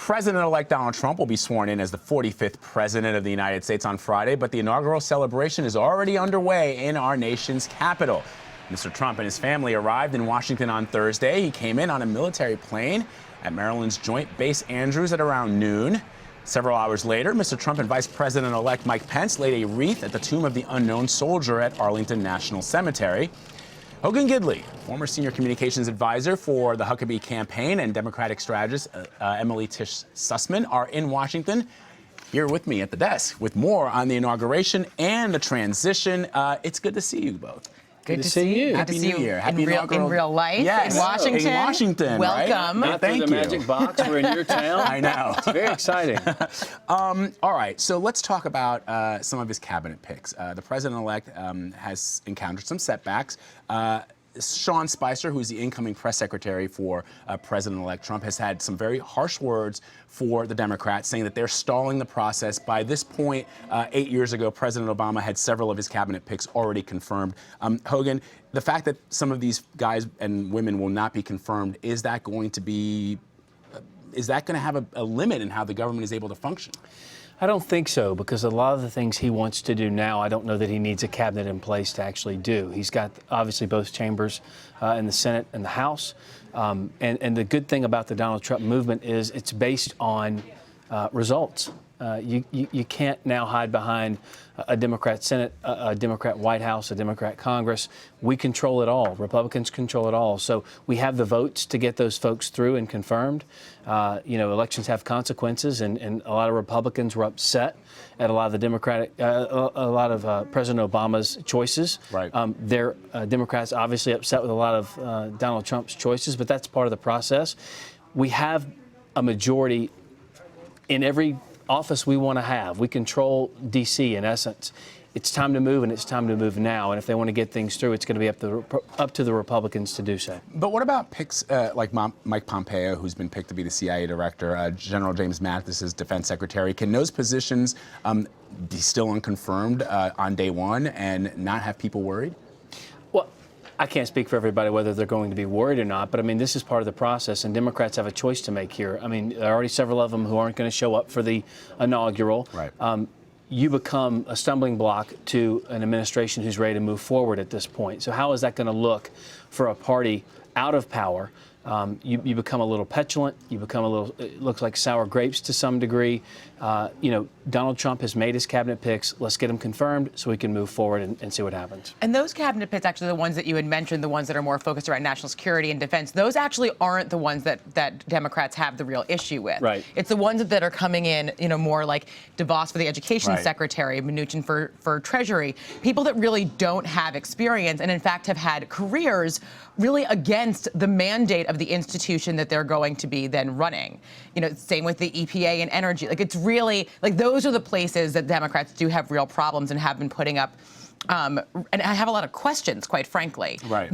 President-elect Donald Trump will be sworn in as the 45th president of the United States on Friday, but the inaugural celebration is already underway in our nation's capital. Mr. Trump and his family arrived in Washington on Thursday. He came in on a military plane at Maryland's Joint Base Andrews at around noon. Several hours later, Mr. Trump and Vice President-elect Mike Pence laid a wreath at the tomb of the unknown soldier at Arlington National Cemetery. Hogan Gidley, former senior communications advisor for the Huckabee campaign, and Democratic strategist Emily Tisch Sussman are in Washington, here with me at the desk with more on the inauguration and the transition. It's good to see you both. Good to see you. Happy New Year. Happy in real life, yes. in Washington. In Washington, welcome. Right? Not Thank through the you. magic box. We're in your town. I know. It's very exciting. All right, so let's talk about some of his cabinet picks. The president-elect has encountered some setbacks. Sean Spicer, who's the incoming press secretary for President-elect Trump, has had some very harsh words for the Democrats, saying that they're stalling the process. By this point, 8 years ago, President Obama had several of his cabinet picks already confirmed. Hogan, the fact that some of these guys and women will not be confirmed, is that going to have a limit in how the government is able to function? I don't think so, because a lot of the things he wants to do now, I don't know that he needs a cabinet in place to actually do. He's got obviously both chambers in the Senate and the House. And the good thing about the Donald Trump movement is it's based on results. You can't now hide behind a Democrat Senate, a Democrat White House, a Democrat Congress. We control it all. Republicans control it all. So we have the votes to get those folks through and confirmed. Elections have consequences, and a lot of Republicans were upset at a lot of the President Obama's choices. Right. They're Democrats obviously upset with a lot of Donald Trump's choices, but that's part of the process. We have a majority in every office we want to have. We control D.C. in essence. It's time to move, and it's time to move now. And if they want to get things through, it's going to be up to the Republicans to do so. But what about picks like Mike Pompeo, who's been picked to be the CIA director, General James Mattis as defense secretary? Can those positions be still unconfirmed on day one and not have people worried? Well, I can't speak for everybody whether they're going to be worried or not, but I mean, this is part of the process, and Democrats have a choice to make here. I mean, there are already several of them who aren't going to show up for the inaugural. Right. You become a stumbling block to an administration who's ready to move forward at this point. So how is that going to look for a party out of power? You become a little petulant. You become a little, it looks like sour grapes to some degree. Donald Trump has made his cabinet picks. Let's get them confirmed so we can move forward and see what happens. And those cabinet picks, actually the ones that you had mentioned, the ones that are more focused around national security and defense, those actually aren't the ones that Democrats have the real issue with. Right. It's the ones that are coming in, more like DeVos for the education right. secretary, Mnuchin for Treasury, people that really don't have experience and in fact have had careers really against the mandate of the institution that they're going to be then running. Same with the EPA and energy. Like, it's really, like, those are the places that Democrats do have real problems and have been putting up. And I have a lot of questions, quite frankly. Right.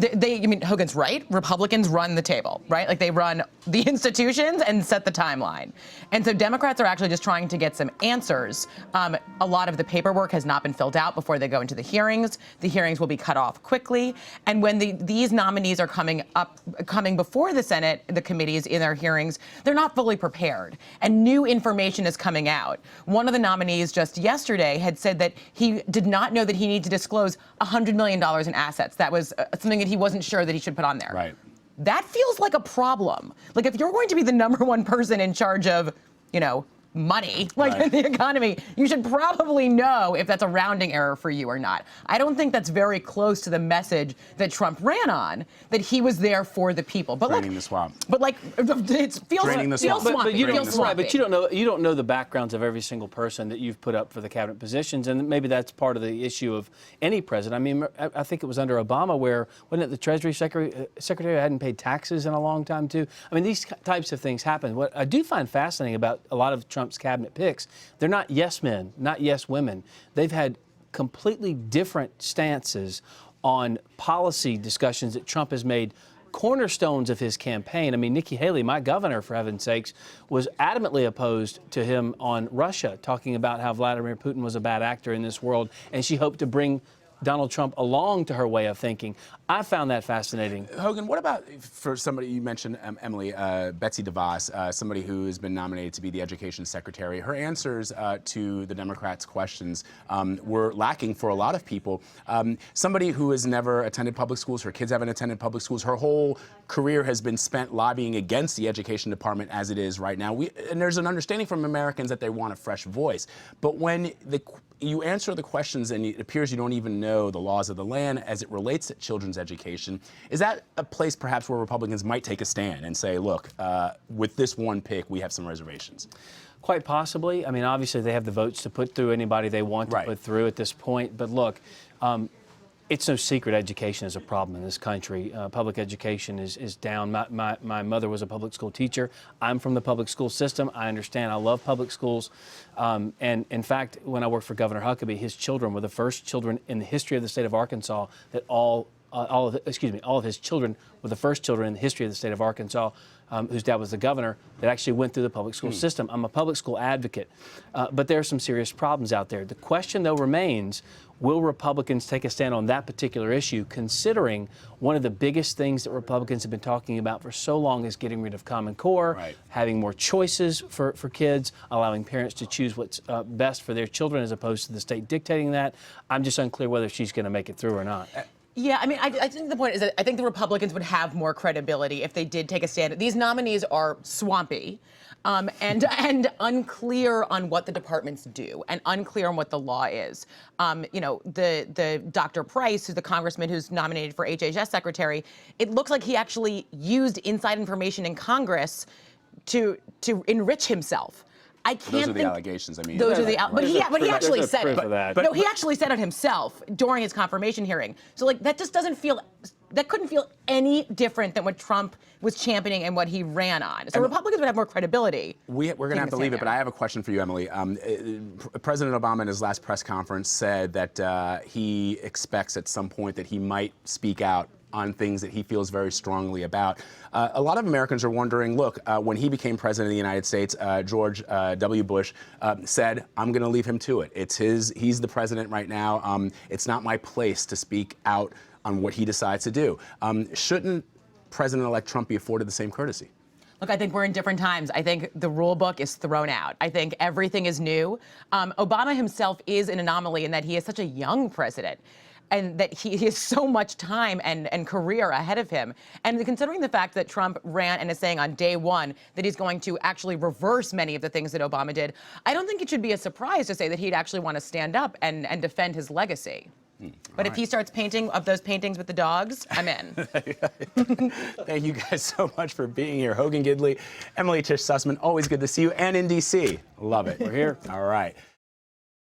Hogan's right. Republicans run the table, right? Like, they run the institutions and set the timeline. And so Democrats are actually just trying to get some answers. A lot of the paperwork has not been filled out before they go into the hearings. The hearings will be cut off quickly. And when these nominees are coming before the Senate, the committees in their hearings, they're not fully prepared. And new information is coming out. One of the nominees just yesterday had said that he did not know that he needed to disclose $100 million in assets. That was something that he wasn't sure that he should put on there. Right. That feels like a problem. Like, if you're going to be the number one person in charge of, money, like right. in the economy, you should probably know if that's a rounding error for you or not. I don't think that's very close to the message that Trump ran on, that he was there for the people. But Draining the swamp. But it feels Draining the swamp. swampy. But you don't know the backgrounds of every single person that you've put up for the cabinet positions, and maybe that's part of the issue of any president. I mean, I think it was under Obama where, wasn't it the Treasury Secretary hadn't paid taxes in a long time too? I mean, these types of things happen. What I do find fascinating about a lot of Trump's cabinet picks, they're not yes men, not yes women. They've had completely different stances on policy discussions that Trump has made cornerstones of his campaign. I mean, Nikki Haley, my governor, for heaven's sakes, was adamantly opposed to him on Russia, talking about how Vladimir Putin was a bad actor in this world, and she hoped to bring Donald Trump along to her way of thinking. I found that fascinating. Hogan, what about for somebody, you mentioned Emily, Betsy DeVos, somebody who has been nominated to be the education secretary. Her answers to the Democrats' questions were lacking for a lot of people. Somebody who has never attended public schools, her kids haven't attended public schools, her whole career has been spent lobbying against the education department as it is right now. And there's an understanding from Americans that they want a fresh voice. But when you answer the questions and it appears you don't even know the laws of the land as it relates to children's education, is that a place perhaps where Republicans might take a stand and say, look, with this one pick, we have some reservations? Quite possibly. I mean, obviously they have the votes to put through anybody they want to put through at this point. But look, it's no secret education is a problem in this country. Public education is down. My mother was a public school teacher. I'm from the public school system. I understand. I love public schools. And in fact, when I worked for Governor Huckabee, his children were the first children in the history of the state of Arkansas that all of his children were the first children in the history of the state of Arkansas whose dad was the governor that actually went through the public school system. I'm a public school advocate, but there are some serious problems out there. The question, though, remains, will Republicans take a stand on that particular issue, considering one of the biggest things that Republicans have been talking about for so long is getting rid of Common Core, having more choices for kids, allowing parents to choose what's best for their children as opposed to the state dictating that. I'm just unclear whether she's going to make it through or not. Yeah, I mean, I think the point is that I think the Republicans would have more credibility if they did take a stand. These nominees are swampy and unclear on what the departments do and unclear on what the law is. You know, the Dr. Price, who's the congressman who's nominated for HHS secretary, it looks like he actually used inside information in Congress to enrich himself. I can't Those are the think, allegations. I mean, those are the but he actually said it. But He actually said it himself during his confirmation hearing. So like that just doesn't feel, that couldn't feel any different than what Trump was championing and what he ran on. So Republicans would have more credibility. We're going to have to leave it, but I have a question for you, Emily. President Obama in his last press conference said that he expects at some point that he might speak out on things that he feels very strongly about. A lot of Americans are wondering, look, when he became president of the United States, George W. Bush said, I'm going to leave him to it. He's the president right now. It's not my place to speak out on what he decides to do. Shouldn't President-elect Trump be afforded the same courtesy? Look, I think we're in different times. I think the rule book is thrown out. I think everything is new. Obama himself is an anomaly in that he is such a young president, and that he has so much time and career ahead of him. And considering the fact that Trump ran and is saying on day one that he's going to actually reverse many of the things that Obama did, I don't think it should be a surprise to say that he'd actually want to stand up and defend his legacy. But if he starts painting of those paintings with the dogs, I'm in. Thank you guys so much for being here. Hogan Gidley, Emily Tisch Sussman, always good to see you. And in D.C. Love it. We're here. All right.